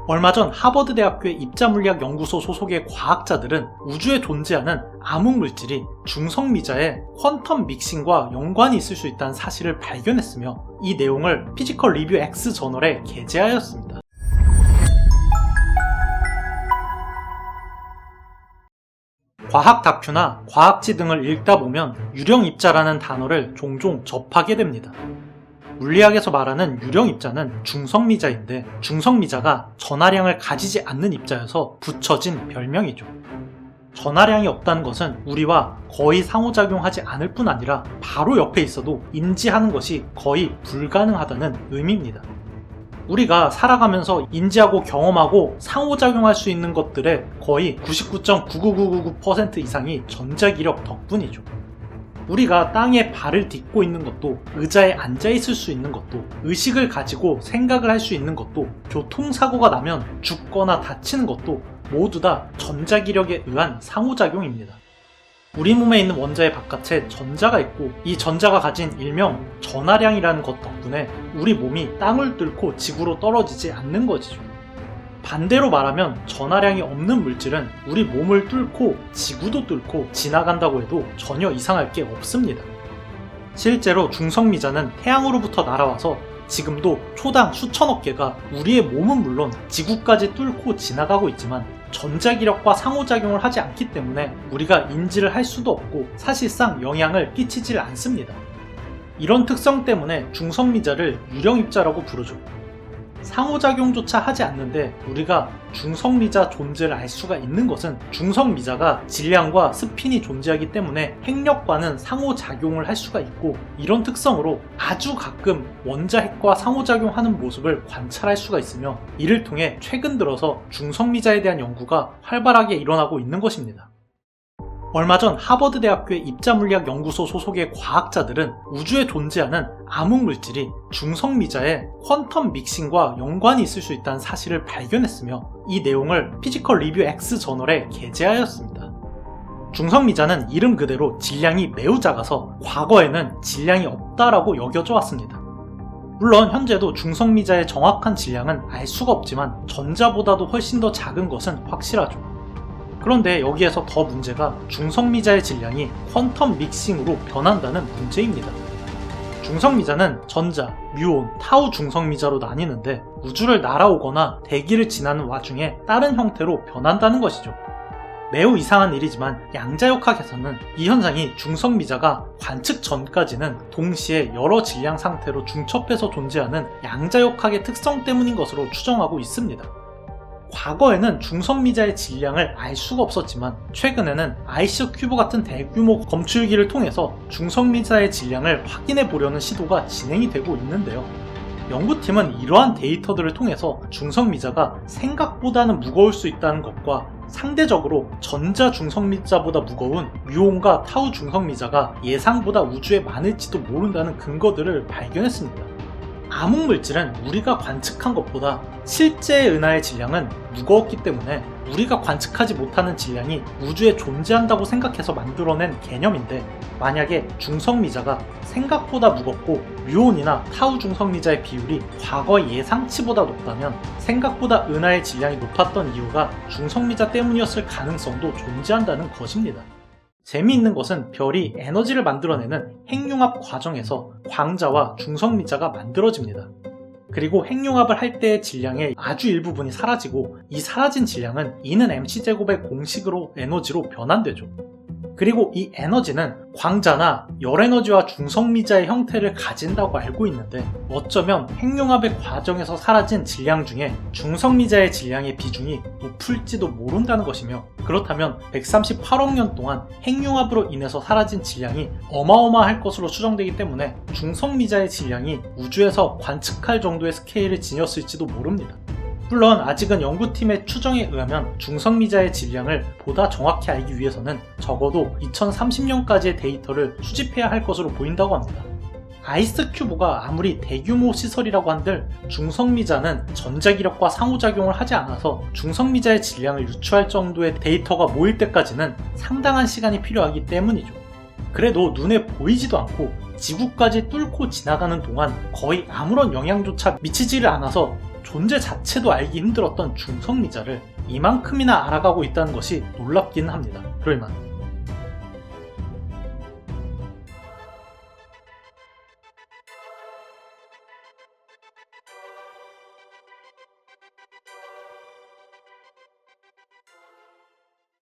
얼마 전 하버드대학교의 입자물리학 연구소 소속의 과학자들은 우주에 존재하는 암흑물질이 중성미자의 퀀텀 믹싱과 연관이 있을 수 있다는 사실을 발견했으며 이 내용을 피지컬 리뷰 X 저널에 게재하였습니다. 과학 다큐나 과학지 등을 읽다 보면 유령입자라는 단어를 종종 접하게 됩니다. 물리학에서 말하는 유령입자는 중성미자인데 중성미자가 전하량을 가지지 않는 입자여서 붙여진 별명이죠. 전하량이 없다는 것은 우리와 거의 상호작용하지 않을 뿐 아니라 바로 옆에 있어도 인지하는 것이 거의 불가능하다는 의미입니다. 우리가 살아가면서 인지하고 경험하고 상호작용할 수 있는 것들의 거의 99.99999% 이상이 전자기력 덕분이죠. 우리가 땅에 발을 딛고 있는 것도, 의자에 앉아있을 수 있는 것도, 의식을 가지고 생각을 할 수 있는 것도, 교통사고가 나면 죽거나 다치는 것도 모두 다 전자기력에 의한 상호작용입니다. 우리 몸에 있는 원자의 바깥에 전자가 있고 이 전자가 가진 일명 전하량이라는 것 덕분에 우리 몸이 땅을 뚫고 지구로 떨어지지 않는 것이죠. 반대로 말하면 전하량이 없는 물질은 우리 몸을 뚫고 지구도 뚫고 지나간다고 해도 전혀 이상할 게 없습니다. 실제로 중성미자는 태양으로부터 날아와서 지금도 초당 수천억 개가 우리의 몸은 물론 지구까지 뚫고 지나가고 있지만 전자기력과 상호작용을 하지 않기 때문에 우리가 인지를 할 수도 없고 사실상 영향을 끼치질 않습니다. 이런 특성 때문에 중성미자를 유령입자라고 부르죠. 상호작용조차 하지 않는데 우리가 중성미자 존재를 알 수가 있는 것은 중성미자가 질량과 스핀이 존재하기 때문에 핵력과는 상호작용을 할 수가 있고 이런 특성으로 아주 가끔 원자핵과 상호작용하는 모습을 관찰할 수가 있으며 이를 통해 최근 들어서 중성미자에 대한 연구가 활발하게 일어나고 있는 것입니다. 얼마 전 하버드대학교의 입자물리학 연구소 소속의 과학자들은 우주에 존재하는 암흑물질이 중성미자의 퀀텀 믹싱과 연관이 있을 수 있다는 사실을 발견했으며 이 내용을 피지컬 리뷰 X 저널에 게재하였습니다. 중성미자는 이름 그대로 질량이 매우 작아서 과거에는 질량이 없다라고 여겨져 왔습니다. 물론 현재도 중성미자의 정확한 질량은 알 수가 없지만 전자보다도 훨씬 더 작은 것은 확실하죠. 그런데 여기에서 더 문제가 중성미자의 질량이 퀀텀 믹싱으로 변한다는 문제입니다. 중성미자는 전자, 뮤온, 타우 중성미자로 나뉘는데 우주를 날아오거나 대기를 지나는 와중에 다른 형태로 변한다는 것이죠. 매우 이상한 일이지만 양자역학에서는 이 현상이 중성미자가 관측 전까지는 동시에 여러 질량 상태로 중첩해서 존재하는 양자역학의 특성 때문인 것으로 추정하고 있습니다. 과거에는 중성미자의 질량을 알 수가 없었지만 최근에는 아이스 큐브 같은 대규모 검출기를 통해서 중성미자의 질량을 확인해 보려는 시도가 진행이 되고 있는데요. 연구팀은 이러한 데이터들을 통해서 중성미자가 생각보다는 무거울 수 있다는 것과 상대적으로 전자 중성미자보다 무거운 뮤온과 타우 중성미자가 예상보다 우주에 많을지도 모른다는 근거들을 발견했습니다. 암흑물질은 우리가 관측한 것보다 실제의 은하의 질량은 무거웠기 때문에 우리가 관측하지 못하는 질량이 우주에 존재한다고 생각해서 만들어낸 개념인데 만약에 중성미자가 생각보다 무겁고 뮤온이나 타우 중성미자의 비율이 과거 예상치보다 높다면 생각보다 은하의 질량이 높았던 이유가 중성미자 때문이었을 가능성도 존재한다는 것입니다. 재미있는 것은 별이 에너지를 만들어내는 핵융합 과정에서 광자와 중성미자가 만들어집니다. 그리고 핵융합을 할 때의 질량의 아주 일부분이 사라지고 이 사라진 질량은 E는 mc제곱의 공식으로 에너지로 변환되죠. 그리고 이 에너지는 광자나 열에너지와 중성미자의 형태를 가진다고 알고 있는데 어쩌면 핵융합의 과정에서 사라진 질량 중에 중성미자의 질량의 비중이 높을지도 모른다는 것이며 그렇다면 138억 년 동안 핵융합으로 인해서 사라진 질량이 어마어마할 것으로 추정되기 때문에 중성미자의 질량이 우주에서 관측할 정도의 스케일을 지녔을지도 모릅니다. 물론 아직은 연구팀의 추정에 의하면 중성미자의 질량을 보다 정확히 알기 위해서는 적어도 2030년까지의 데이터를 수집해야 할 것으로 보인다고 합니다. 아이스 큐브가 아무리 대규모 시설이라고 한들 중성미자는 전자기력과 상호작용을 하지 않아서 중성미자의 질량을 유추할 정도의 데이터가 모일 때까지는 상당한 시간이 필요하기 때문이죠. 그래도 눈에 보이지도 않고 지구까지 뚫고 지나가는 동안 거의 아무런 영향조차 미치지를 않아서 존재 자체도 알기 힘들었던 중성미자를 이만큼이나 알아가고 있다는 것이 놀랍긴 합니다. 그럴만